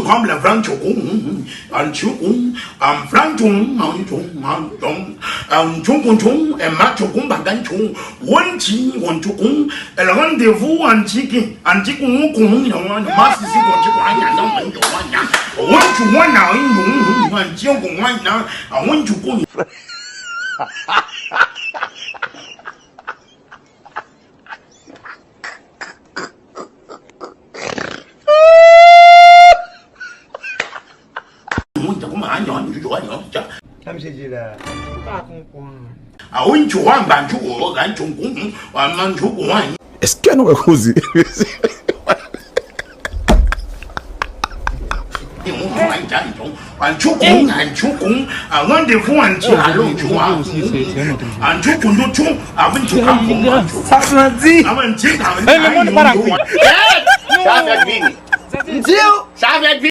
Comme le franc chocon, un chocon, un franchon, un chon, un chocon, un machocon, baganchon, one chi, one chocon, et le rendez-vous antique, antique, un masse ici, Comme j'ai dit là, pas comprendre. Est-ce qu'il y a un così? Un chocon, un rendez-vous antique, un chocon de chon, avant de Ça m'a dit. avant de Mais moi, on n'est pas d'accord. Ça va être